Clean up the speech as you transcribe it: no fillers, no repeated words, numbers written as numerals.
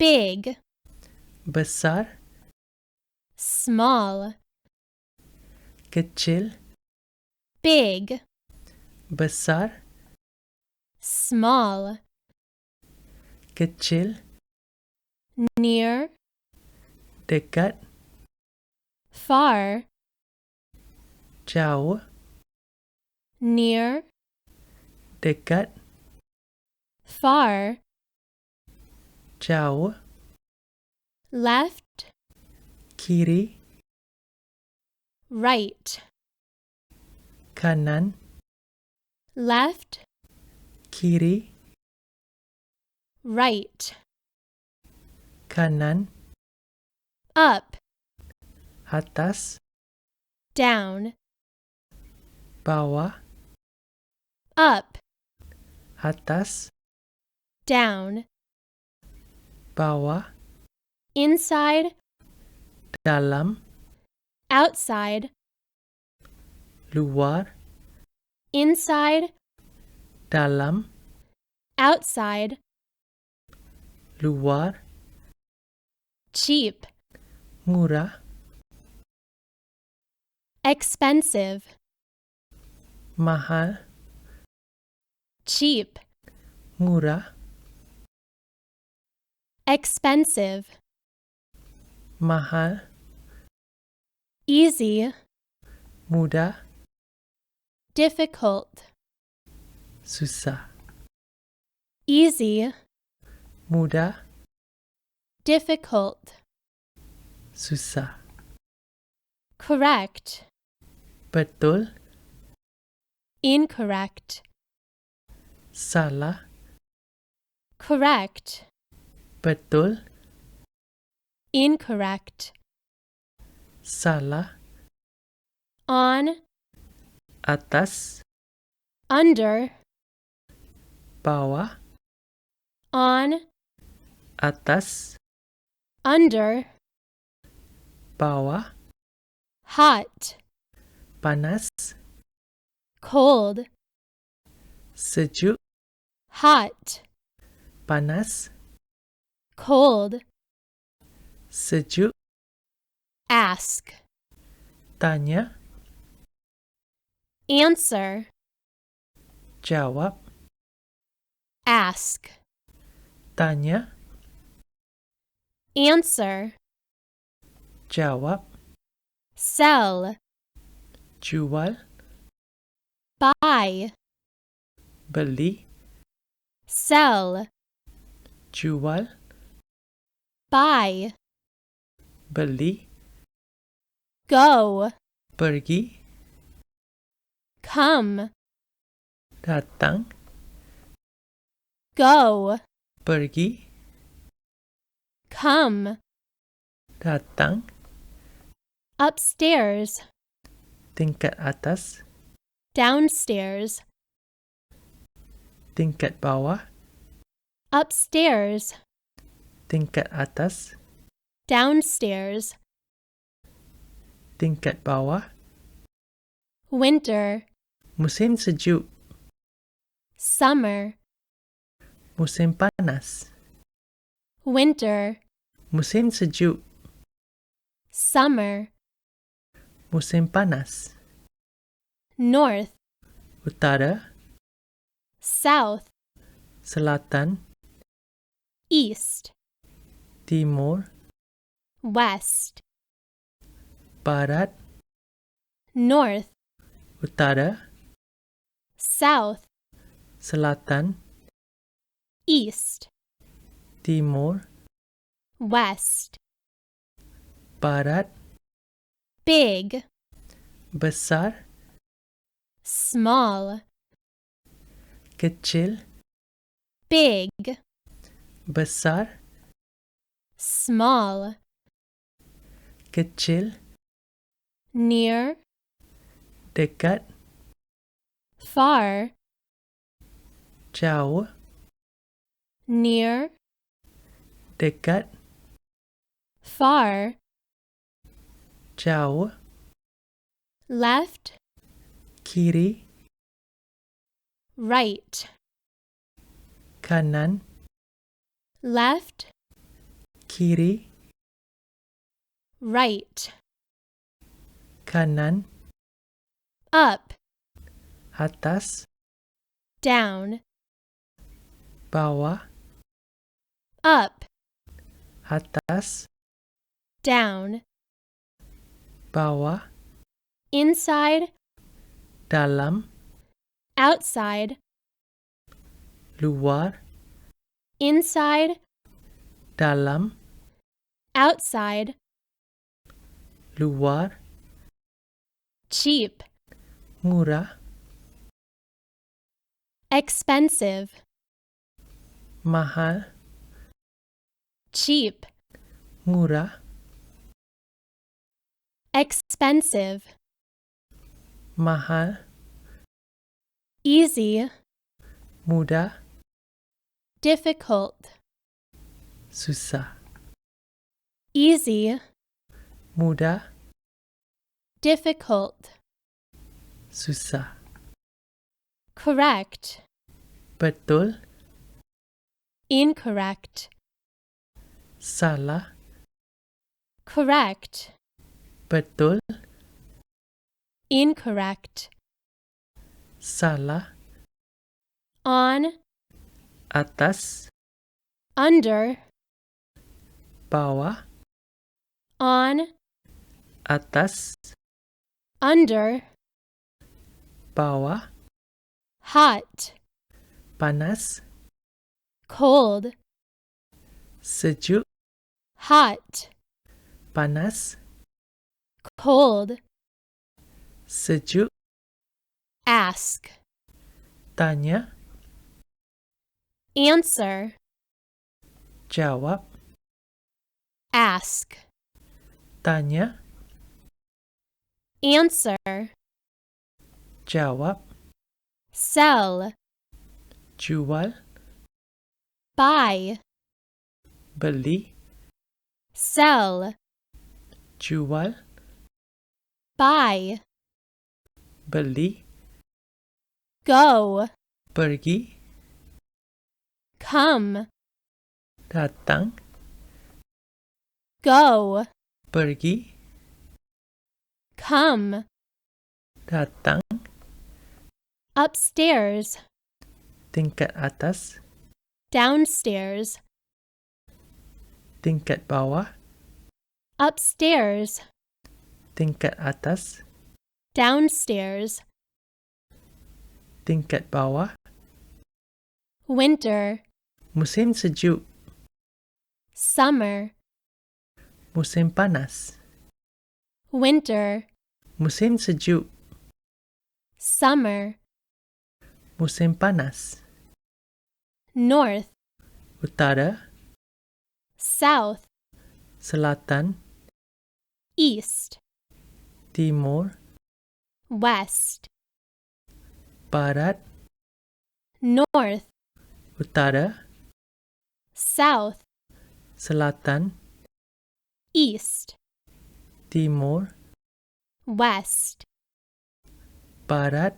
big, besar, small, kecil, big, besar, small, kecil, near, dekat, far, jauh, near, dekat, far, jauh, left, kiri, right, kanan, left, kiri, right, kanan, up, atas, down, bawah, up, atas, down, bawah, inside, dalam, outside, luar, inside, dalam, outside, luar, cheap, murah, expensive, mahal, cheap, murah, expensive, mahal, easy, mudah, difficult, susah, easy, mudah, difficult, susah, correct, betul, incorrect, salah, correct, betul, incorrect, salah, on, atas, under, bawah, on, atas, under, bawah, hot, panas, cold, sejuk, hot, panas, cold, sejuk, ask, tanya, answer, jawab, ask, tanya, answer, jawab, sell, jual, buy, beli, sell, jual, buy, beli, go, pergi, come, datang, go, pergi, come, datang, upstairs, tingkat atas, downstairs, tingkat bawah, upstairs, tingkat atas, downstairs, tingkat bawah, winter, musim sejuk, summer, musim panas, winter, musim sejuk, summer, musim panas, north, utara, south, selatan, east, timur, west, barat, north, utara, south, selatan, east, timur, west, barat, big, besar, small, kecil, big, besar, small, kecil, near, dekat, far, jauh, near, dekat, far, jauh, left, kiri, right, kanan, left, kiri, right, kanan, up, atas, down, bawah, up, atas, down, bawah, inside, dalam, outside, luar, inside, dalam, outside, luar, cheap, murah, expensive, mahal, cheap, murah, expensive, mahal, easy, mudah, difficult, susah, easy, mudah, difficult, susah, correct, betul, incorrect, salah, correct, betul, incorrect, salah, on, atas, under, bawah, on, atas, under, bawah, hot, panas, cold, sejuk, hot, panas, cold, sejuk, ask, tanya, answer, jawab, ask, tanya, answer, jawab, sell, jual, buy, beli, sell, jual, buy, beli, go, pergi, come, datang, go, pergi, come, datang, upstairs, tingkat atas, downstairs, tingkat bawah, upstairs, tingkat atas, downstairs, tingkat bawah, winter, musim sejuk, summer, musim panas, winter, musim sejuk, summer, musim panas, north, utara, south, selatan, east, timur, west, barat, north, utara, south, selatan, east, timur, west, barat,